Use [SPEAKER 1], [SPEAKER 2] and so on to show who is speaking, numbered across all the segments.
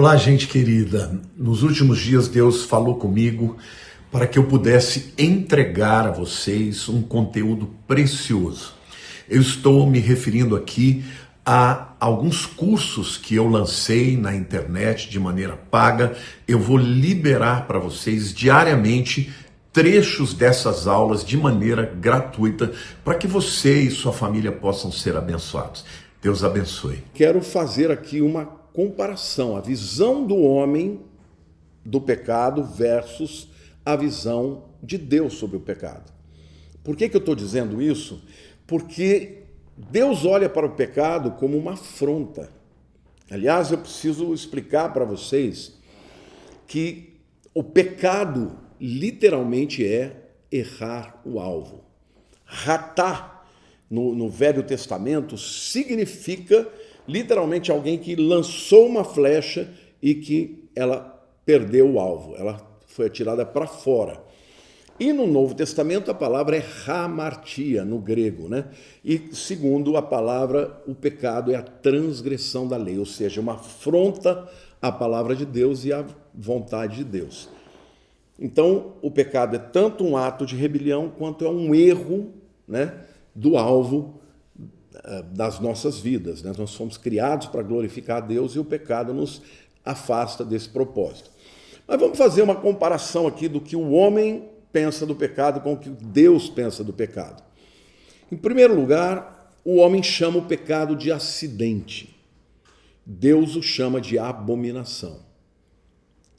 [SPEAKER 1] Olá, gente querida. Nos últimos dias, Deus falou comigo para que eu pudesse entregar a vocês um conteúdo precioso. Eu estou me referindo aqui a alguns cursos que eu lancei na internet de maneira paga. Eu vou liberar para vocês diariamente trechos dessas aulas de maneira gratuita para que você e sua família possam ser abençoados. Deus abençoe. Quero fazer aqui uma comparação, a visão do homem do pecado versus a visão de Deus sobre o pecado. Por que eu estou dizendo isso? Porque Deus olha para o pecado como uma afronta. Aliás, eu preciso explicar para vocês que o pecado literalmente é errar o alvo. Ratá, no Velho Testamento, significa literalmente alguém que lançou uma flecha e que ela perdeu o alvo, ela foi atirada para fora. E no Novo Testamento a palavra é hamartia, no grego, né? E segundo a palavra, o pecado é a transgressão da lei, ou seja, uma afronta à palavra de Deus e à vontade de Deus. Então, o pecado é tanto um ato de rebelião quanto é um erro, né, do alvo das nossas vidas, né? Nós fomos criados para glorificar a Deus e o pecado nos afasta desse propósito. Mas vamos fazer uma comparação aqui do que o homem pensa do pecado com o que Deus pensa do pecado. Em primeiro lugar, o homem chama o pecado de acidente. Deus o chama de abominação.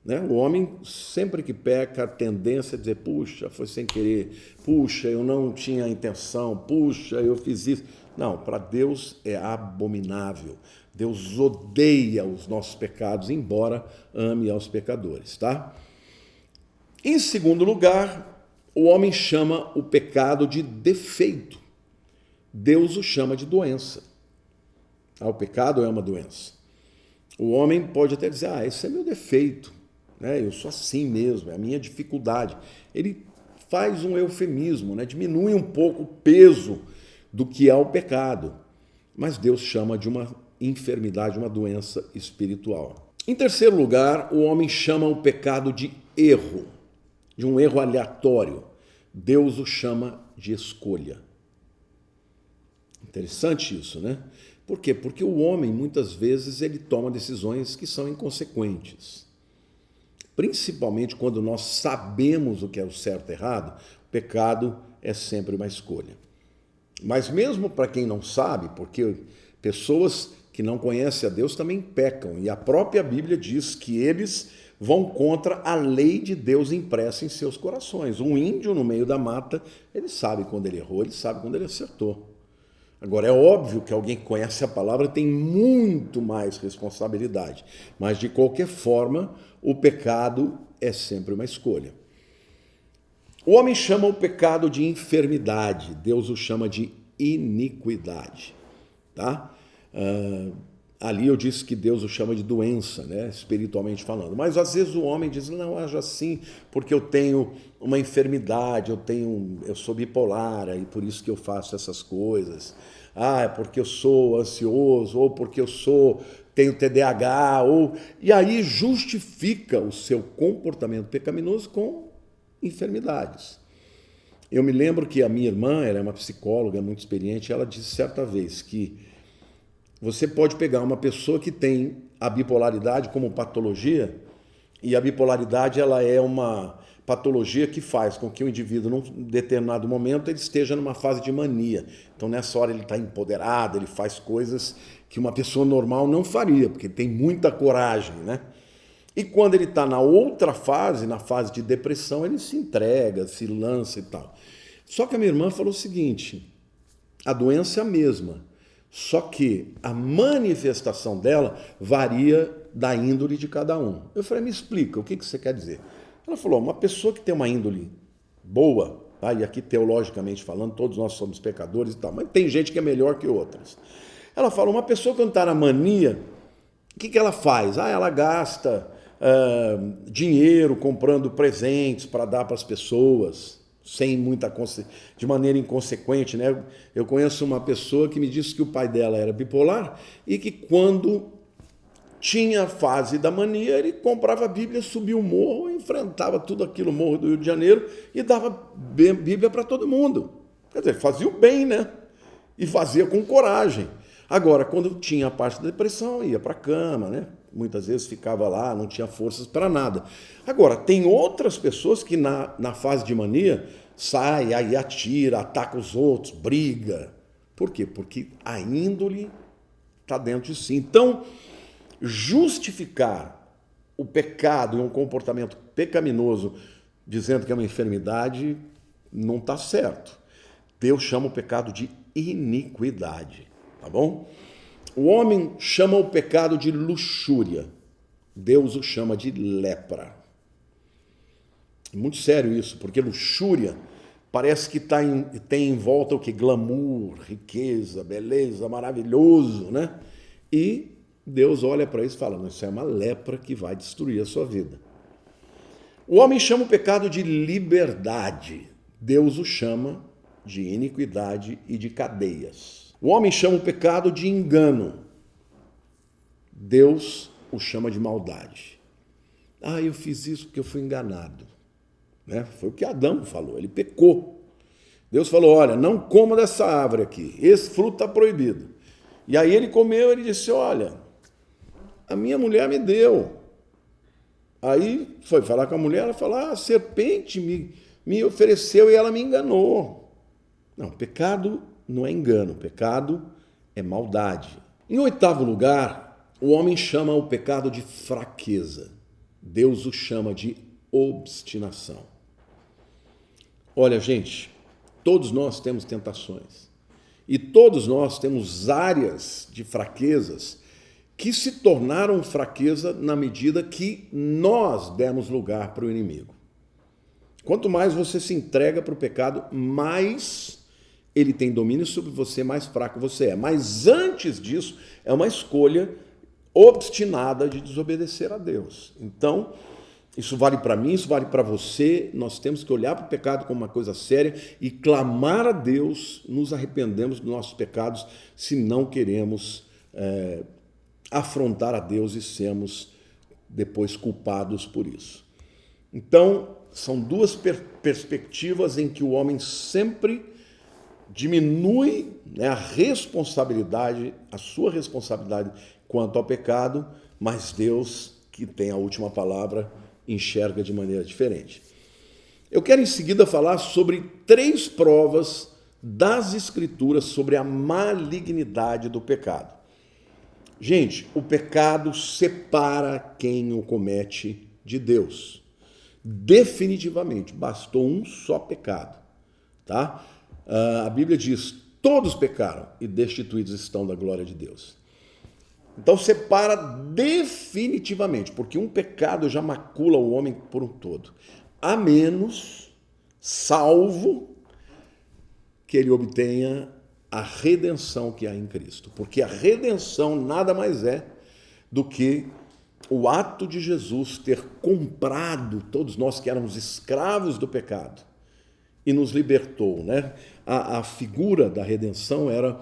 [SPEAKER 1] Né? O homem, sempre que peca, a tendência é dizer, puxa, foi sem querer, puxa, eu não tinha intenção, puxa, eu fiz isso. Não, para Deus é abominável. Deus odeia os nossos pecados, embora ame aos pecadores, tá? Em segundo lugar, o homem chama o pecado de defeito. Deus o chama de doença. O pecado é uma doença. O homem pode até dizer, esse é meu defeito, né? Eu sou assim mesmo, é a minha dificuldade. Ele faz um eufemismo, né? Diminui um pouco o peso do que é o pecado. Mas Deus chama de uma enfermidade, uma doença espiritual. Em terceiro lugar, o homem chama o pecado de erro, de um erro aleatório. Deus o chama de escolha. Interessante isso, né? Por quê? Porque o homem, muitas vezes, ele toma decisões que são inconsequentes. Principalmente quando nós sabemos o que é o certo e errado, o pecado é sempre uma escolha. Mas mesmo para quem não sabe, porque pessoas que não conhecem a Deus também pecam, e a própria Bíblia diz que eles vão contra a lei de Deus impressa em seus corações. Um índio no meio da mata, ele sabe quando ele errou, ele sabe quando ele acertou. Agora, é óbvio que alguém que conhece a palavra tem muito mais responsabilidade, mas de qualquer forma, o pecado é sempre uma escolha. O homem chama o pecado de enfermidade, Deus o chama de iniquidade, tá? Ali eu disse que Deus o chama de doença, né, espiritualmente falando, mas às vezes o homem diz, não, haja assim, porque eu tenho uma enfermidade, eu sou bipolar, e por isso que eu faço essas coisas, é porque eu sou ansioso, ou porque tenho TDAH, e aí justifica o seu comportamento pecaminoso com enfermidades. Eu me lembro que a minha irmã, ela é uma psicóloga muito experiente, ela disse certa vez que você pode pegar uma pessoa que tem a bipolaridade como patologia, e a bipolaridade ela é uma patologia que faz com que o indivíduo, num determinado momento, ele esteja numa fase de mania. Então, nessa hora, ele está empoderado, ele faz coisas que uma pessoa normal não faria, porque ele tem muita coragem, né? E quando ele está na outra fase, na fase de depressão, ele se entrega, se lança e tal. Só que a minha irmã falou o seguinte, a doença é a mesma, só que a manifestação dela varia da índole de cada um. Eu falei, me explica, o que você quer dizer? Ela falou, uma pessoa que tem uma índole boa, tá? E aqui teologicamente falando, todos nós somos pecadores e tal, mas tem gente que é melhor que outras. Ela falou, uma pessoa que não está na mania, o que ela faz? Ela gasta dinheiro comprando presentes para dar para as pessoas, de maneira inconsequente, né? Eu conheço uma pessoa que me disse que o pai dela era bipolar e que quando
[SPEAKER 2] tinha a fase da mania, ele comprava a Bíblia, subia o morro, enfrentava tudo aquilo, o morro do Rio de Janeiro, e dava Bíblia para todo mundo. Quer dizer, fazia o bem, né? E fazia com coragem. Agora, quando tinha a parte da depressão, ia para a cama, né? Muitas vezes ficava lá, não tinha forças para nada. Agora, tem outras pessoas que na fase de mania sai, aí atira, ataca os outros, briga. Por quê? Porque a índole está dentro de si. Então, justificar o pecado e um comportamento pecaminoso dizendo que é uma enfermidade não está certo. Deus chama o pecado de iniquidade, tá bom? O homem chama o pecado de luxúria. Deus o chama de lepra. É muito sério isso, porque luxúria parece que tem em volta o que? Glamour, riqueza, beleza, maravilhoso, né? E Deus olha para isso e fala, isso é uma lepra que vai destruir a sua vida. O homem chama o pecado de liberdade. Deus o chama de iniquidade e de cadeias. O homem chama o pecado de engano. Deus o chama de maldade. Eu fiz isso porque eu fui enganado. Né? Foi o que Adão falou, ele pecou. Deus falou, olha, não coma dessa árvore aqui, esse fruto está proibido. E aí ele comeu, ele disse, olha, a minha mulher me deu. Aí foi falar com a mulher, ela falou, a serpente me ofereceu e ela me enganou. Não, pecado não é engano, pecado é maldade. Em 8º lugar, o homem chama o pecado de fraqueza. Deus o chama de obstinação. Olha, gente, todos nós temos tentações. E todos nós temos áreas de fraquezas que se tornaram fraqueza na medida que nós demos lugar para o inimigo. Quanto mais você se entrega para o pecado, mais ele tem domínio sobre você, mais fraco você é. Mas antes disso, é uma escolha obstinada de desobedecer a Deus. Então, isso vale para mim, isso vale para você. Nós temos que olhar para o pecado como uma coisa séria e clamar a Deus, nos arrependemos dos nossos pecados, se não queremos afrontar a Deus e sermos depois culpados por isso. Então, são duas perspectivas em que o homem sempre diminui, né, a responsabilidade, a sua responsabilidade quanto ao pecado, mas Deus, que tem a última palavra, enxerga de maneira diferente. Eu quero em seguida falar sobre 3 provas das Escrituras sobre a malignidade do pecado. Gente, o pecado separa quem o comete de Deus. Definitivamente, bastou um só pecado, tá? A Bíblia diz, todos pecaram e destituídos estão da glória de Deus. Então separa definitivamente, porque um pecado já macula o homem por um todo, a menos, salvo, que ele obtenha a redenção que há em Cristo. Porque a redenção nada mais é do que o ato de Jesus ter comprado todos nós que éramos escravos do pecado e nos libertou, né? A figura da redenção era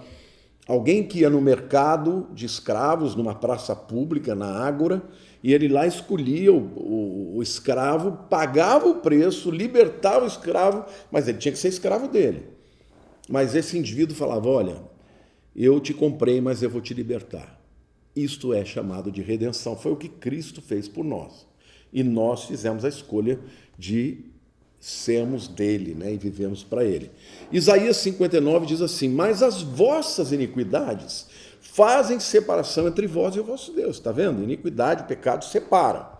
[SPEAKER 2] alguém que ia no mercado de escravos, numa praça pública, na Ágora, e ele lá escolhia o escravo, pagava o preço, libertava o escravo, mas ele tinha que ser escravo dele. Mas esse indivíduo falava, olha, eu te comprei, mas eu vou te libertar. Isto é chamado de redenção. Foi o que Cristo fez por nós. E nós fizemos a escolha de sermos dele, né, e vivemos para ele. Isaías 59 diz assim, mas as vossas iniquidades fazem separação entre vós e o vosso Deus. Está vendo? Iniquidade, pecado separa.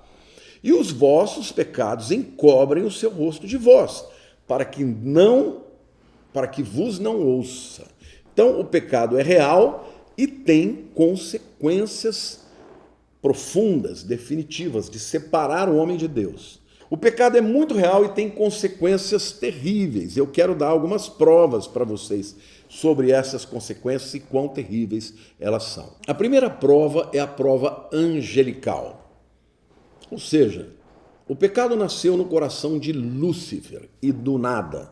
[SPEAKER 2] E os vossos pecados encobrem o seu rosto de vós, para que vos não ouça. Então, o pecado é real e tem consequências profundas, definitivas, de separar o homem de Deus. O pecado é muito real e tem consequências terríveis. Eu quero dar algumas provas para vocês sobre essas consequências e quão terríveis elas são. A primeira prova é a prova angelical. Ou seja, o pecado nasceu no coração de Lúcifer e do nada.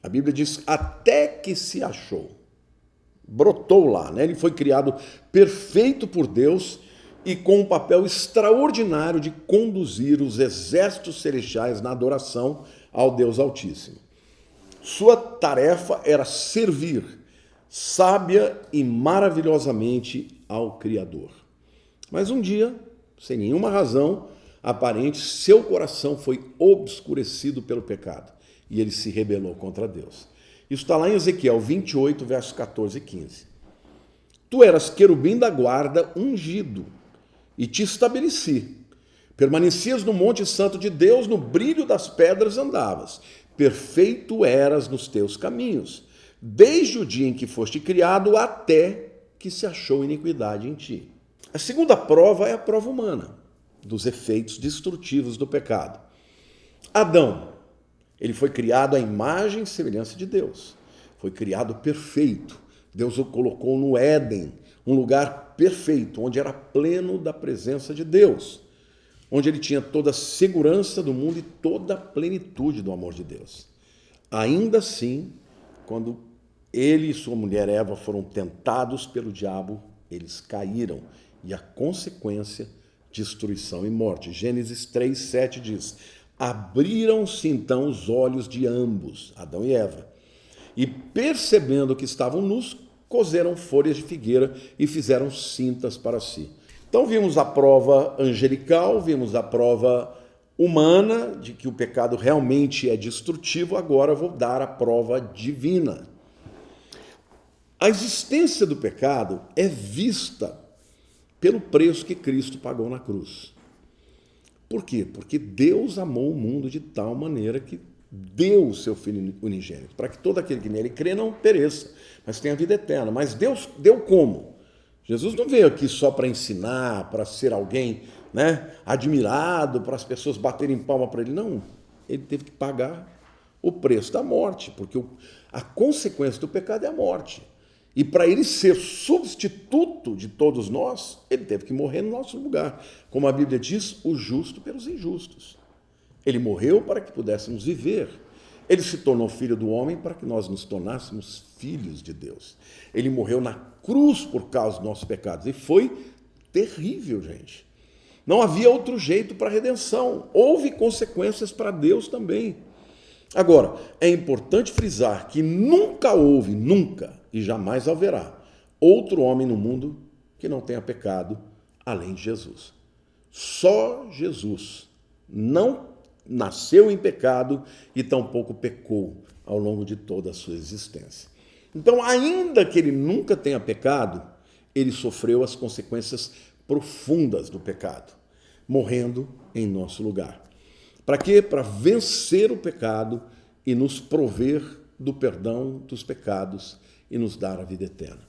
[SPEAKER 2] A Bíblia diz, até que se achou. Brotou lá, né? Ele foi criado perfeito por Deus e com um papel extraordinário de conduzir os exércitos celestiais na adoração ao Deus Altíssimo. Sua tarefa era servir sábia e maravilhosamente ao Criador. Mas um dia, sem nenhuma razão aparente, seu coração foi obscurecido pelo pecado e ele se rebelou contra Deus. Isso está lá em Ezequiel 28, versos 14 e 15. Tu eras querubim da guarda ungido e te estabeleci. Permanecias no monte santo de Deus, no brilho das pedras andavas. Perfeito eras nos teus caminhos, desde o dia em que foste criado até que se achou iniquidade em ti. A segunda prova é a prova humana, dos efeitos destrutivos do pecado. Adão, ele foi criado à imagem e semelhança de Deus. Foi criado perfeito. Deus o colocou no Éden, um lugar perfeito, onde era pleno da presença de Deus, onde ele tinha toda a segurança do mundo e toda a plenitude do amor de Deus. Ainda assim, quando ele e sua mulher Eva foram tentados pelo diabo, eles caíram, e a consequência, destruição e morte. Gênesis 3:7 diz: abriram-se então os olhos de ambos, Adão e Eva, e percebendo que estavam nus, coseram folhas de figueira e fizeram cintas para si. Então vimos a prova angelical, vimos a prova humana de que o pecado realmente é destrutivo. Agora vou dar a prova divina. A existência do pecado é vista pelo preço que Cristo pagou na cruz. Por quê? Porque Deus amou o mundo de tal maneira que deu o seu Filho unigênito, para que todo aquele que nele crê não pereça, mas tenha vida eterna. Mas Deus deu como? Jesus não veio aqui só para ensinar, para ser alguém, admirado, para as pessoas baterem palma para ele. Não, ele teve que pagar o preço da morte, porque a consequência do pecado é a morte. E para ele ser substituto de todos nós, ele teve que morrer no nosso lugar. Como a Bíblia diz, o justo pelos injustos. Ele morreu para que pudéssemos viver. Ele se tornou filho do homem para que nós nos tornássemos filhos de Deus. Ele morreu na cruz por causa dos nossos pecados. E foi terrível, gente. Não havia outro jeito para a redenção. Houve consequências para Deus também. Agora, é importante frisar que nunca houve, nunca e jamais haverá outro homem no mundo que não tenha pecado além de Jesus. Só Jesus não nasceu em pecado e tampouco pecou ao longo de toda a sua existência. Então, ainda que ele nunca tenha pecado, ele sofreu as consequências profundas do pecado, morrendo em nosso lugar. Para quê? Para vencer o pecado e nos prover do perdão dos pecados e nos dar a vida eterna.